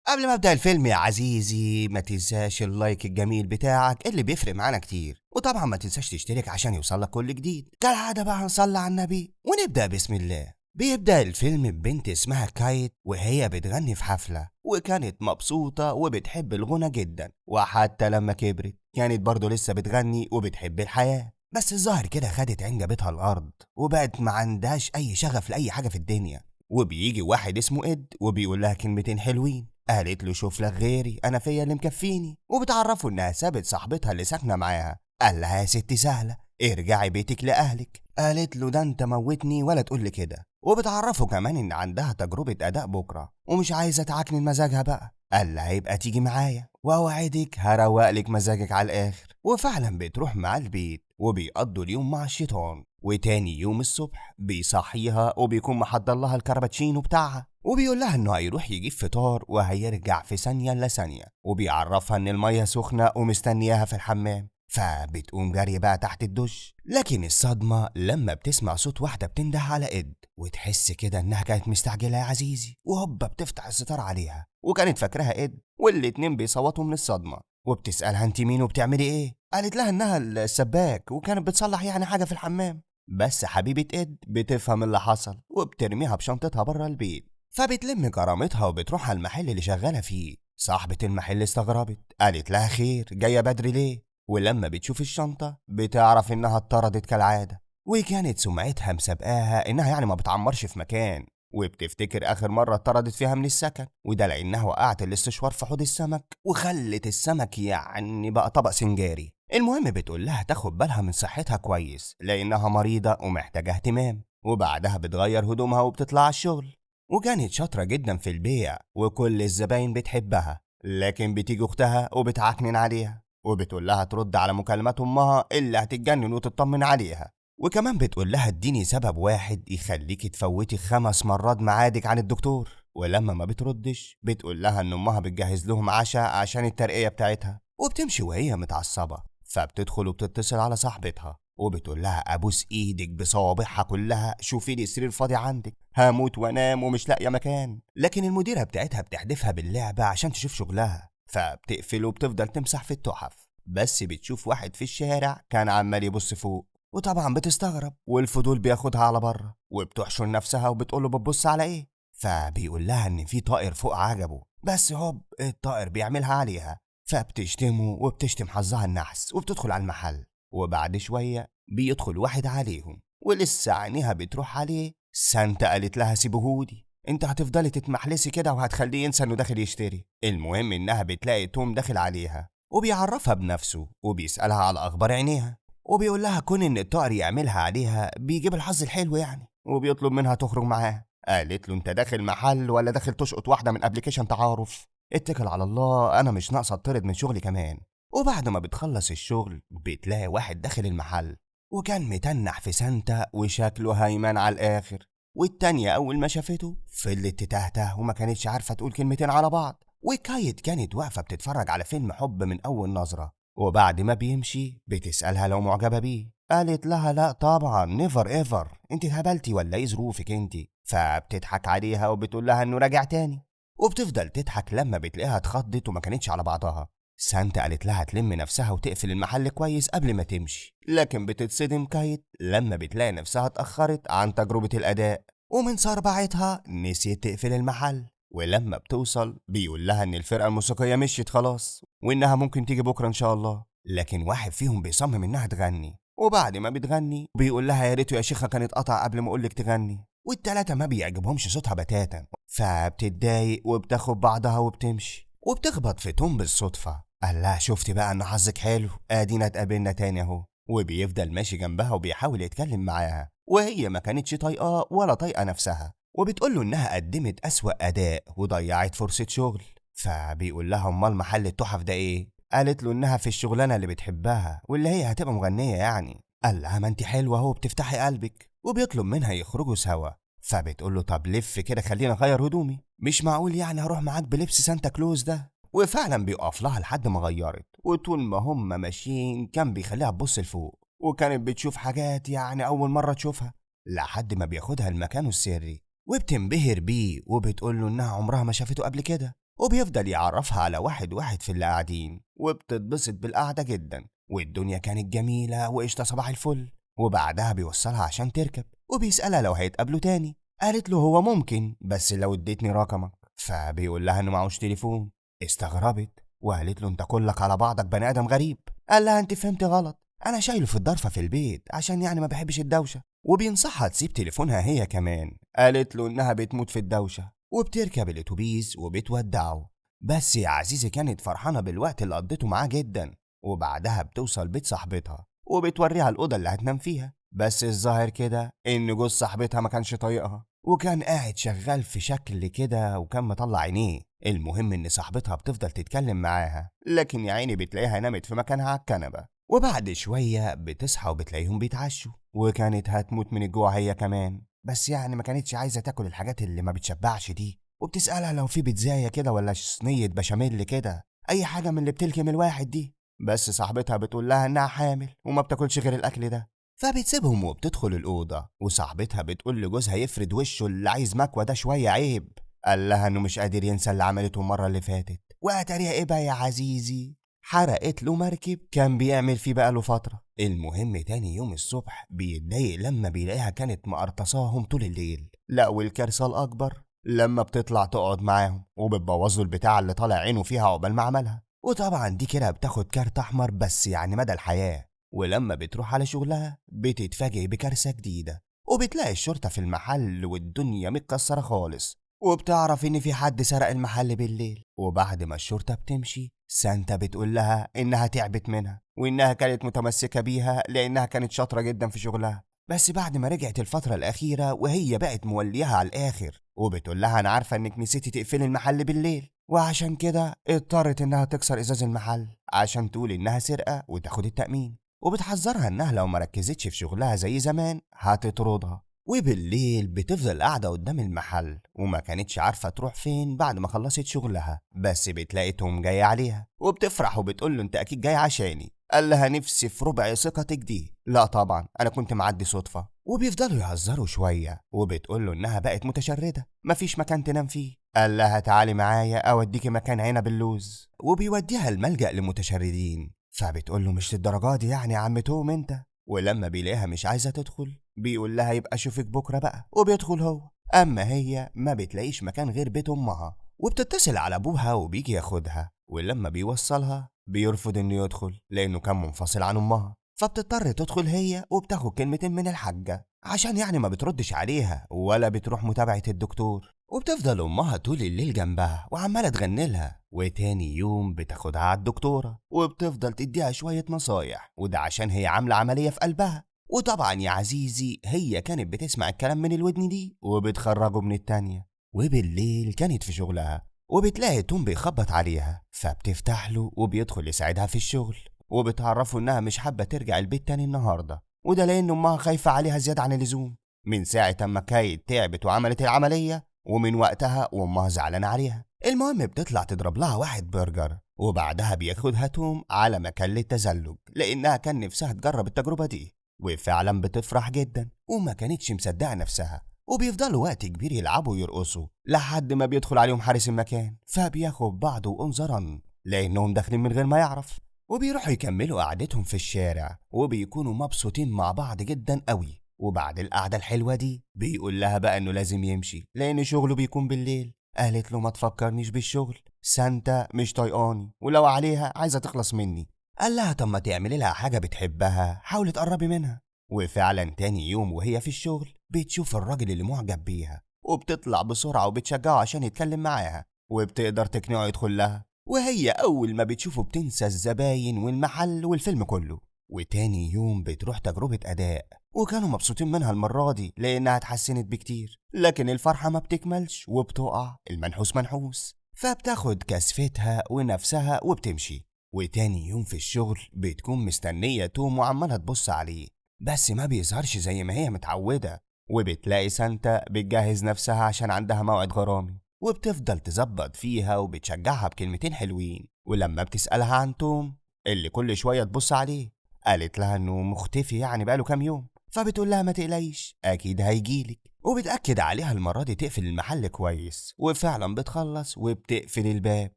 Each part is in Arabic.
قبل ما ابدأ الفيلم يا عزيزي ما تنساش اللايك الجميل بتاعك اللي بيفرق معانا كتير، وطبعا ما تنساش تشترك عشان يوصلك كل جديد. كالعادة بقى هنصلي على النبي ونبدأ بسم الله. بيبدأ الفيلم ببنت اسمها كايت وهي بتغني في حفلة، وكانت مبسوطة وبتحب الغنى جدا، وحتى لما كبرت كانت برضه لسه بتغني وبتحب الحياة. بس الظاهر كده خدت عين جابتها الأرض وبقت ما عندهاش أي شغف لأي حاجة في الدنيا. وبيجي واحد اسمه إد وبيقول لها كلمتين حلوين، قالت له شوف لك غيري انا فيا اللي مكفيني، وبتعرفه انها سابت صاحبتها اللي ساكنه معاها. قال لها يا ستي سهله، ارجعي بيتك لاهلك. قالت له ده انت موتني ولا تقول لي كده. وبتعرفه كمان ان عندها تجربه اداء بكره ومش عايزه تعكنن مزاجها بقى. قال لها يبقى تيجي معايا واوعدك هروق لك مزاجك على الاخر. وفعلا بتروح مع البيت وبيقضوا اليوم مع الشيطان. وتاني يوم الصبح بيصحيها وبيكون محضر لها الكرباتشينو بتاعها، وبيقول لها انه هيروح يجيب فطار وهيرجع في ثانيه الا ثانيه، وبيعرفها ان الميه سخنه ومستنياها في الحمام. فبتقوم جري بقى تحت الدش، لكن الصدمه لما بتسمع صوت واحده بتنده على إد، وتحس كده انها كانت مستعجله يا عزيزي، وهوبا بتفتح الستار عليها وكانت فاكراها إد، والاتنين بيصوتوا من الصدمه. وبتسالها انت مين وبتعملي ايه؟ قالت لها انها السباك وكانت بتصلح يعني حاجه في الحمام. بس حبيبه إد بتفهم اللي حصل وبترميها بشنطتها بره البيت. فبتلم كرامتها وبتروح على المحل اللي شغالة فيه. صاحبة المحل استغربت، قالت لها خير جاية بدري ليه؟ ولما بتشوف الشنطة بتعرف انها اتطردت كالعادة، وكانت سمعتها مسابقاها انها يعني ما بتعمرش في مكان، وبتفتكر اخر مرة اتطردت فيها من السكن، وده لانها وقعت الاستشوار في حوض السمك وخلت السمك يعني بقى طبق سنجاري. المهم بتقول لها تاخد بالها من صحتها كويس لانها مريضة ومحتاجة اهتمام، وبعدها بتغير هدومها وبتطلع على الشغل. وكانت شاطرة جدا في البيع وكل الزباين بتحبها، لكن بتيجي اختها وبتعكنن عليها وبتقول لها ترد على مكالمات امها اللي هتتجنن وتطمن عليها. وكمان بتقول لها اديني سبب واحد يخليكي تفوتي 5 مرات ميعادك عن الدكتور. ولما ما بتردش بتقول لها ان امها بتجهز لهم عشاء عشان الترقية بتاعتها، وبتمشي وهي متعصبة. فبتدخل وبتتصل على صاحبتها وبتقول لها ابوس ايدك بصوابعها كلها شوفي لي سرير فاضي عندك، هموت وانام ومش لاقيه مكان. لكن المديره بتاعتها بتحدفها باللعبه عشان تشوف شغلها، فبتقفل وبتفضل تمسح في التحف. بس بتشوف واحد في الشارع كان عمال يبص فوق، وطبعا بتستغرب والفضول بياخدها على بره، وبتحشر نفسها وبتقوله بتبص على ايه. فبيقول لها ان في طائر فوق عجبه، بس هوب الطائر بيعملها عليها. فبتشتمه وبتشتم حظها النحس وبتدخل على المحل. وبعد شوية بيدخل واحد عليهم ولسه عينيها بتروح عليه. سانتا قالت لها سيبهودي، انت هتفضلي تتمحلسي كده وهتخليه ينسى انه داخل يشتري. المهم انها بتلاقي توم داخل عليها وبيعرفها بنفسه وبيسألها على اخبار عينيها، وبيقول لها كون ان الطائر يعملها عليها بيجيب الحظ الحلو يعني، وبيطلب منها تخرج معاه. قالت له انت داخل محل ولا داخل تشقط واحدة من ابلكيشن تعارف؟ اتكل على الله، انا مش ناقصه اطرد من شغلي كمان. وبعد ما بتخلص الشغل بتلاقي واحد داخل المحل وكان متنح في سانتا وشكله هيمان على الاخر. والتانية اول ما شافته فضلت تتهته وما كانتش عارفة تقول كلمتين على بعض. وكايت كانت واقفة بتتفرج على فيلم حب من اول نظرة، وبعد ما بيمشي بتسألها لو معجبة بيه. قالت لها لا طبعا نيفر ايفر، انت اتهبلتي ولا ايه ظروفك انت؟ فبتضحك عليها وبتقول لها انه راجع تاني، وبتفضل تضحك لما بتلاقيها اتخضت وما كانتش على بعضها. سانتا قالت لها تلم نفسها وتقفل المحل كويس قبل ما تمشي، لكن بتتصدم كايت لما بتلاقي نفسها اتأخرت عن تجربة الأداء، ومن صربعتها نسيت تقفل المحل. ولما بتوصل بيقول لها ان الفرقة الموسيقية مشيت خلاص وانها ممكن تيجي بكرة ان شاء الله، لكن واحد فيهم بيصمم انها تغني. وبعد ما بتغني بيقول لها يا ريته يا شيخة كانت قطع قبل ما اقولك تغني. والتلاتة ما بيعجبهمش صوتها بتاتا، فبتتضايق وبتاخد بعضها وبتمشي، وبتخبط في توم بالصدفة. قال لها شفتي بقى ان حظك حلو، ادينا اتقابلنا تاني اهو. وبيفضل ماشي جنبها وبيحاول يتكلم معاها، وهي ما كانتش طايقاه ولا طايقه نفسها، وبتقول له انها قدمت اسوأ اداء وضيعت فرصة شغل. فبيقول لها امال محل التحف ده ايه؟ قالت له انها في الشغلانه اللي بتحبها واللي هي هتبقى مغنيه يعني. قال لها ما انت حلوه اهو بتفتحي قلبك، وبيطلب منها يخرجوا سوا. فبتقول له طب لف كده خلينا اغير هدومي، مش معقول يعني هروح معاك بلبس سانتا كلوز ده. وفعلا بيقف لها لحد ما غيرت، وطول ما هم ماشيين كان بيخليها تبص لفوق، وكانت بتشوف حاجات يعني اول مره تشوفها، لحد ما بياخدها لمكانه السري وبتنبهر بيه وبتقول له انها عمرها ما شافته قبل كده. وبيفضل يعرفها على واحد واحد في اللي قاعدين، وبتتبسط بالقعدة جدا، والدنيا كانت جميلة وقشطة صباح الفل. وبعدها بيوصلها عشان تركب، وبيسألها لو هيتقابلوا تاني. قالت له هو ممكن بس لو اديتني رقمك. فبيقول لها انه معهوش تليفون. استغربت وقالت له انت كلك على بعضك بني ادم غريب. قال لها انت فهمت غلط، انا شايله في الضرفه في البيت عشان يعني ما بحبش الدوشه. وبينصحها تسيب تليفونها هي كمان. قالت له انها بتموت في الدوشه، وبتركب الاتوبيس وبتودعه. بس يا عزيزي كانت فرحانه بالوقت اللي قضيته معاه جدا. وبعدها بتوصل بيت صاحبتها وبتوريها الاوضه اللي هتنام فيها. بس الظاهر كده ان جوز صاحبتها ما كانش طايقها، وكان قاعد شغال في شكل كده وكان مطلع عينيه. المهم ان صاحبتها بتفضل تتكلم معاها، لكن يا عيني بتلاقيها نامت في مكانها على الكنبه. وبعد شويه بتصحى وبتلاقيهم بيتعشوا، وكانت هتموت من الجوع هي كمان، بس يعني ما كانتش عايزه تاكل الحاجات اللي ما بتشبعش دي. وبتسالها لو في بيتزايه كده ولا صينيه بشاميل كده، اي حاجه من اللي بتلكم الواحد دي. بس صاحبتها بتقول لها انها حامل وما بتاكلش غير الاكل ده. فبتسيبهم وبتدخل الأوضة، وصاحبتها بتقول لجوزها يفرد وشه اللي عايز مكوى ده شوية عيب. قال لها إنه مش قادر ينسى اللي عملته المرة اللي فاتت. وأتاريها إيه بقى يا عزيزي؟ حرقت له مركب كان بيعمل فيه بقاله فترة. المهم تاني يوم الصبح بيتضايق لما بيلاقيها كانت مقرطصاهم طول الليل. لا والكارثة الأكبر لما بتطلع تقعد معاهم وبتبوظوا البتاع اللي طالع عينه فيها عقبال ما عملها. وطبعا دي كده بتاخد كارت أحمر بس يعني مدى الحياة. ولما بتروح على شغلها بتتفاجئ بكارثة جديدة، وبتلاقي الشرطة في المحل والدنيا متكسرة خالص. وبتعرف إن في حد سرق المحل بالليل. وبعد ما الشرطة بتمشي سانتا بتقول لها إنها تعبت منها وإنها كانت متمسكة بيها لأنها كانت شاطرة جدا في شغلها. بس بعد ما رجعت الفترة الأخيرة وهي بقت موليها على الآخر، وبتقول لها أنا عارفة إنك نسيتي تقفلي المحل بالليل، وعشان كده اضطرت إنها تكسر إزاز المحل عشان تقول إنها سرقة وتاخد التأمين. وبتحذرها انها لو مركزتش في شغلها زي زمان هتطردها. وبالليل بتفضل قاعدة قدام المحل وما كانتش عارفة تروح فين بعد ما خلصت شغلها. بس بتلاقي توم جاي عليها وبتفرح وبتقول له انت اكيد جاي عشاني. قال لها نفسي في ربع ثقتك دي. لا طبعا انا كنت معدي صدفة. وبيفضلوا يهزروا شوية وبتقول له انها بقت متشردة مفيش مكان تنام فيه. قال لها تعالي معايا اوديكي مكان عنب اللوز، وبيوديها الملجأ لمتشردين. فبتقول له مش للدرجة دي يعني يا عم توم انت. ولما بيلاقيها مش عايزة تدخل بيقول لها يبقى اشوفك بكرة بقى، وبيدخل هو. اما هي ما بتلاقيش مكان غير بيت امها، وبتتصل على ابوها وبيجي ياخدها. ولما بيوصلها بيرفض انه يدخل لانه كان منفصل عن امها. فبتضطر تدخل هي وبتاخد كلمتين من الحاجة عشان يعني ما بتردش عليها ولا بتروح متابعة الدكتور. وبتفضل امها طول الليل جنبها وعماله تغني لها. وتاني يوم بتاخدها على الدكتوره وبتفضل تديها شويه نصايح، وده عشان هي عامله عمليه في قلبها. وطبعا يا عزيزي هي كانت بتسمع الكلام من الودن دي وبتخرجه من التانية. وبالليل كانت في شغلها وبتلاقي توم بيخبط عليها، فبتفتح له وبيدخل يساعدها في الشغل. وبتعرفه انها مش حابه ترجع البيت تاني النهارده، وده لان امها خايفه عليها زياده عن اللزوم من ساعه اما كايت تعبت وعملت العمليه، ومن وقتها وامها زعلانه عليها. المهم بتطلع تضرب لها واحد برجر، وبعدها بياخدها توم على مكان للتزلج لانها كان نفسها تجرب التجربه دي. وفعلا بتفرح جدا وما كانتش مصدقه نفسها. وبيفضلوا وقت كبير يلعبوا ويرقصوا لحد ما بيدخل عليهم حارس المكان، فبياخد بعضه وانظرا لانهم داخلين من غير ما يعرف. وبيروحوا يكملوا قعدتهم في الشارع وبيكونوا مبسوطين مع بعض جدا قوي. وبعد القعدة الحلوة دي بيقول لها بقى انه لازم يمشي لان شغله بيكون بالليل. قالت له ما تفكرنيش بالشغل، سانتا مش طايقاني ولو عليها عايزة تخلص مني. قال لها طب ما تعملي لها حاجة بتحبها، حاولي تقربي منها. وفعلا تاني يوم وهي في الشغل بتشوف الراجل اللي معجب بيها وبتطلع بسرعة وبتشجعه عشان يتكلم معاها، وبتقدر تقنعه يدخل لها. وهي أول ما بتشوفه بتنسى الزباين والمحل والفيلم كله. وتاني يوم بتروح تجربة أداء وكانوا مبسوطين منها المرة دي لأنها اتحسنت بكتير، لكن الفرحة ما بتكملش وبتقع المنحوس منحوس. فبتاخد كسفتها ونفسها وبتمشي. وتاني يوم في الشغل بتكون مستنية توم وعمالة تبص عليه بس ما بيظهرش زي ما هي متعودة. وبتلاقي سانتا بتجهز نفسها عشان عندها موعد غرامي، وبتفضل تزبط فيها وبتشجعها بكلمتين حلوين. ولما بتسألها عن توم اللي كل شوية تبص عليه قالت لها انه مختفي يعني بقاله كام يوم. فبتقول لها ما تقلقيش أكيد هيجيلك، وبتأكد عليها المرة دي تقفل المحل كويس، وفعلا بتخلص وبتقفل الباب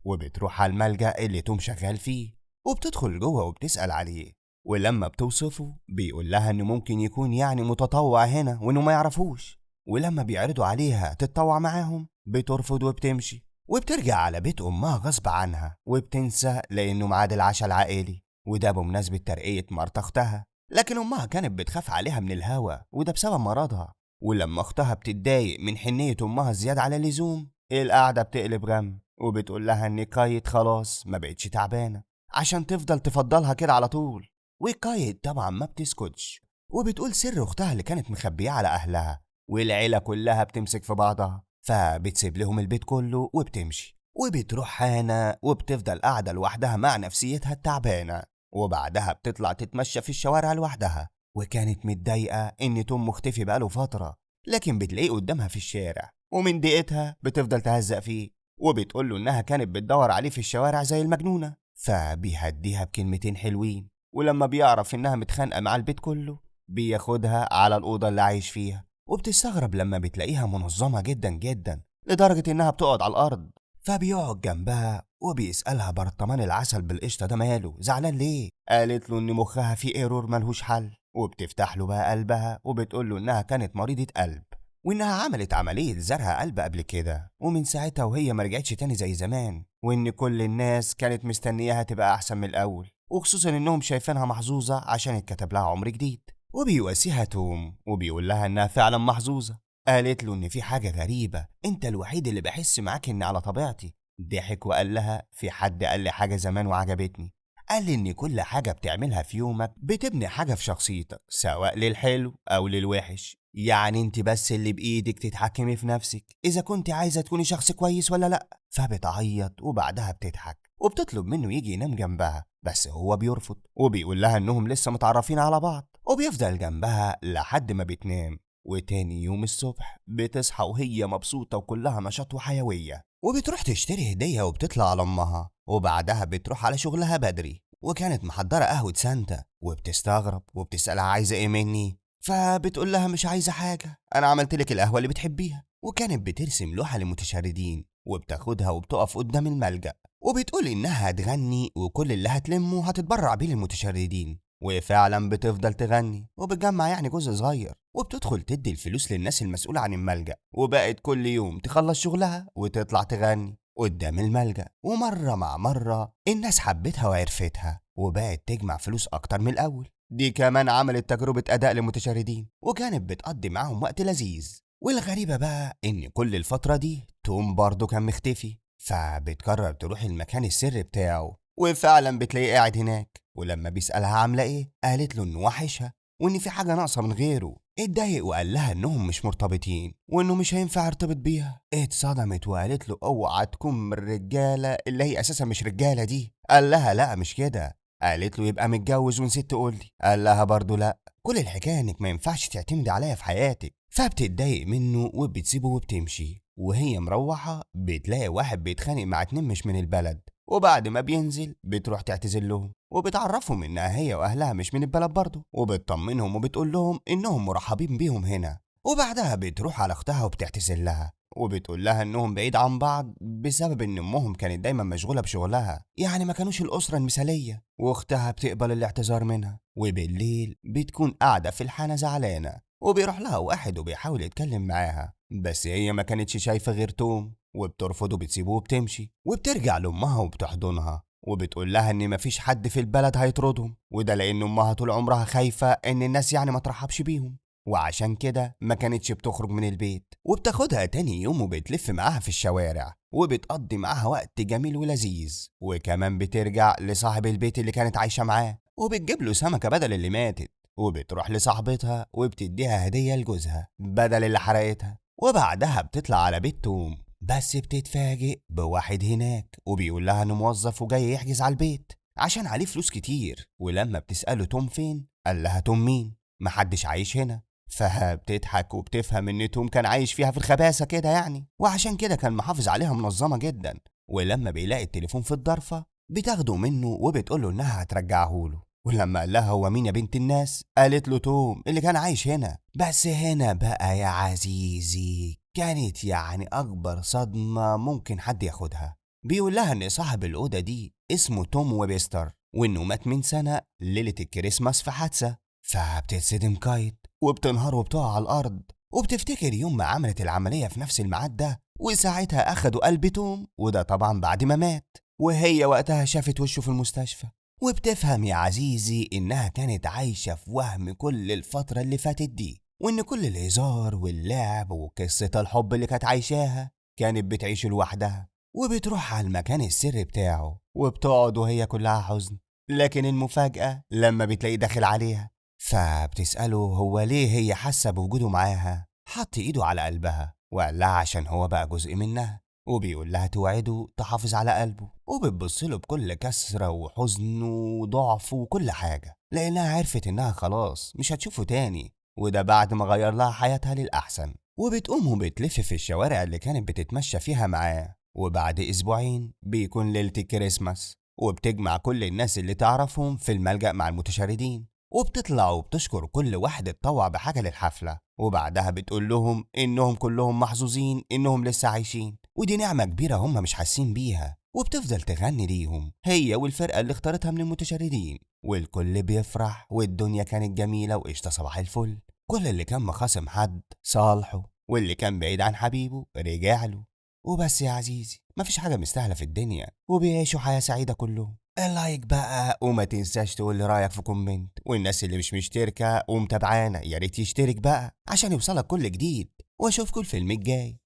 وبتروح على الملجأ اللي توم شغال فيه، وبتدخل جوه وبتسأل عليه. ولما بتوصفه بيقول لها إنه ممكن يكون يعني متطوع هنا وإنه ما يعرفوش، ولما بيعرضوا عليها تتطوع معاهم بترفض وبتمشي، وبترجع على بيت أمها غصب عنها وبتنسى لأنه ميعاد العشاء العائلي، وده بمناسبة ترقية مرت أختها. لكن أمها كانت بتخاف عليها من الهوا وده بسبب مرضها، ولما أختها بتتضايق من حنية أمها زيادة على اللزوم القعدة بتقلب غم، وبتقول لها إن كايت خلاص ما بقتش تعبانة عشان تفضل تفضلها كده على طول. وكايت طبعا ما بتسكتش، وبتقول سر أختها اللي كانت مخبية على أهلها، والعيلة كلها بتمسك في بعضها، فبتسيب لهم البيت كله وبتمشي، وبتروح هانا وبتفضل قاعدة لوحدها مع نفسيتها التعبانة، وبعدها بتطلع تتمشى في الشوارع لوحدها. وكانت متضايقة إن توم مختفي بقاله فترة، لكن بتلاقيه قدامها في الشارع، ومن ضيقتها بتفضل تهزق فيه، وبتقوله إنها كانت بتدور عليه في الشوارع زي المجنونة، فبيهديها بكلمتين حلوين. ولما بيعرف إنها متخانقة مع البيت كله بياخدها على الأوضة اللي عايش فيها، وبتستغرب لما بتلاقيها منظمة جدا جدا لدرجة إنها بتقعد على الأرض. فبيقعد جنبها وبيسألها برطمان العسل بالقشطة ده ماله زعلان ليه؟ قالت له إن مخها فيه ايرور ملهوش حل، وبتفتح له بقى قلبها وبتقول له إنها كانت مريضة قلب، وإنها عملت عملية زرع قلب قبل كده، ومن ساعتها وهي مرجعتش تاني زي زمان، وإن كل الناس كانت مستنياها تبقى أحسن من الأول، وخصوصا إنهم شايفينها محظوظة عشان اتكتب لها عمر جديد. وبيواسيها توم وبيقول لها إنها فعلا محظوظة. قالت له إن في حاجة غريبة، أنت الوحيد اللي بحس معاك إني على طبيعتي. ضحك وقال لها في حد قال لي حاجة زمان وعجبتني، قال لي إن كل حاجة بتعملها في يومك بتبني حاجة في شخصيتك سواء للحلو أو للوحش، يعني انت بس اللي بإيدك تتحكمي في نفسك إذا كنت عايزة تكوني شخص كويس ولا لأ. فبتعيط وبعدها بتضحك وبتطلب منه يجي ينام جنبها، بس هو بيرفض وبيقول لها إنهم لسه متعرفين على بعض، وبيفضل جنبها لحد ما بتنام. وتاني يوم الصبح بتصحى وهي مبسوطة وكلها نشاط وحيوية، وبتروح تشتري هدية وبتطلع على أمها، وبعدها بتروح على شغلها بدري، وكانت محضرة قهوة سانتا، وبتستغرب وبتسألها عايزة ايه مني، فبتقول لها مش عايزة حاجة، أنا عملت لك القهوة اللي بتحبيها. وكانت بترسم لوحة للمتشردين وبتاخدها وبتقف قدام الملجأ، وبتقول إنها هتغني وكل اللي هتلمه هتتبرع بيه للمتشردين. وفعلا بتفضل تغني وبتجمع يعني جزء صغير، وبتدخل تدي الفلوس للناس المسؤولة عن الملجأ، وبقت كل يوم تخلص شغلها وتطلع تغني قدام الملجأ. ومرة مع مرة الناس حبتها وعرفتها وبقت تجمع فلوس أكتر من الأول. دي كمان عملت تجربة أداء للمتشردين وكانت بتقضي معاهم وقت لذيذ. والغريبة بقى إن كل الفترة دي توم برضه كان مختفي، فبتقرر تروح المكان السري بتاعه، وفعلا بتلاقيه قاعد هناك. ولما بيسألها عاملة ايه قالت له انه وحشها وان في حاجة ناقصة من غيره. اتضايق وقال لها انهم مش مرتبطين وانه مش هينفع يرتبط بيها. اتصدمت وقالت له اوعى تكون من الرجالة اللي هي اساسا مش رجالة دي. قال لها لا مش كده. قالت له يبقى متجوز ونسيت تقولي. قال لها برضه لا، كل الحكاية انك ما ينفعش تعتمد عليا في حياتك. فبتتضايق منه وبتسيبه وبتمشي، وهي مروحة بتلاقي واحد بيتخانق مع اتنين مش من البلد، وبعد ما بينزل بتروح تعتذر لهم وبتعرفهم انها هي واهلها مش من البلد برضه، وبتطمنهم وبتقول لهم انهم مرحبين بيهم هنا. وبعدها بتروح على اختها وبتعتذر لها وبتقول لها انهم بعيد عن بعض بسبب ان امهم كانت دايما مشغوله بشغلها، يعني ما كانوش الاسره المثاليه. واختها بتقبل الاعتذار منها، وبالليل بتكون قاعده في الحانه زعلانه، وبيروح لها واحد وبيحاول يتكلم معاها، بس هي ما كانتش شايفه غير توم وبترفض وبتسيبه وبتمشي. وبترجع لامها وبتحضنها وبتقول لها ان مفيش حد في البلد هيطردهم، وده لان امها طول عمرها خايفه ان الناس يعني ما ترحبش بيهم، وعشان كده ما كانتش بتخرج من البيت. وبتاخدها تاني يوم وبتلف معاها في الشوارع وبتقضي معاها وقت جميل ولذيذ، وكمان بترجع لصاحب البيت اللي كانت عايشه معاه وبتجيب له سمكه بدل اللي ماتت، وبتروح لصاحبتها وبتديها هديه لجوزها بدل اللي حرقتها. وبعدها بتطلع على بيت توم، بس بتتفاجئ بواحد هناك وبيقول لها انه موظف وجاي يحجز على البيت عشان عليه فلوس كتير. ولما بتسأله توم فين قال لها توم مين؟ محدش عايش هنا. فبتضحك وبتفهم ان توم كان عايش فيها في الخباثة كده يعني، وعشان كده كان محافظ عليها منظمة جدا. ولما بيلاقي التليفون في الضرفة بتاخده منه وبتقوله انها هترجعه له، ولما قال لها هو مين يا بنت الناس، قالت له توم اللي كان عايش هنا. بس هنا بقى يا عزيزي كانت يعني أكبر صدمة ممكن حد ياخدها. بيقول لها إن صاحب الأوضة دي اسمه توم ويبستر، وإنه مات من سنة ليلة الكريسماس في حادثة. فبتتصدم كايت وبتنهار وبتقع على الأرض، وبتفتكر يوم ما عملت العملية في نفس الميعاد ده، وساعتها أخدوا قلب توم، وده طبعا بعد ما مات. وهي وقتها شافت وشه في المستشفى، وبتفهم يا عزيزي إنها كانت عايشة في وهم كل الفترة اللي فاتت دي، وإن كل الهزار واللعب وقصة الحب اللي كانت عايشاها كانت بتعيش لوحدها. وبتروح على المكان السري بتاعه وبتقعد وهي كلها حزن. لكن المفاجأة لما بتلاقيه داخل عليها، فبتسأله هو ليه هي حاسة بوجوده معاها. حط إيده على قلبها وقال لها عشان هو بقى جزء منها، وبيقول لها توعده تحافظ على قلبه. وبتبص له بكل كسرة وحزن وضعف وكل حاجة، لأنها عرفت إنها خلاص مش هتشوفه تاني، وده بعد ما غير لها حياتها للأحسن. وبتقوم وبتلف في الشوارع اللي كانت بتتمشى فيها معاه. وبعد أسبوعين بيكون ليلة الكريسماس، وبتجمع كل الناس اللي تعرفهم في الملجأ مع المتشردين، وبتطلع وبتشكر كل واحد اتطوع بحاجة للحفلة. وبعدها بتقول لهم إنهم كلهم محظوظين إنهم لسه عايشين، ودي نعمة كبيرة هم مش حاسين بيها. وبتفضل تغني ليهم هي والفرقة اللي اختارتها من المتشردين، والكل بيفرح، والدنيا كانت جميلة وقشطة صباح الفل. كل اللي كان مخاصم حد صالحه، واللي كان بعيد عن حبيبه رجع له. وبس يا عزيزي، مفيش حاجة مستاهلة في الدنيا، وبيعيشوا حياة سعيدة كلهم. اللايك بقى، وما تنساش تقول لي رأيك في كومنت، والناس اللي مش مشتركة ومتابعانا يا ريت يشترك بقى عشان يوصلك كل جديد. واشوفكم الفيلم الجاي.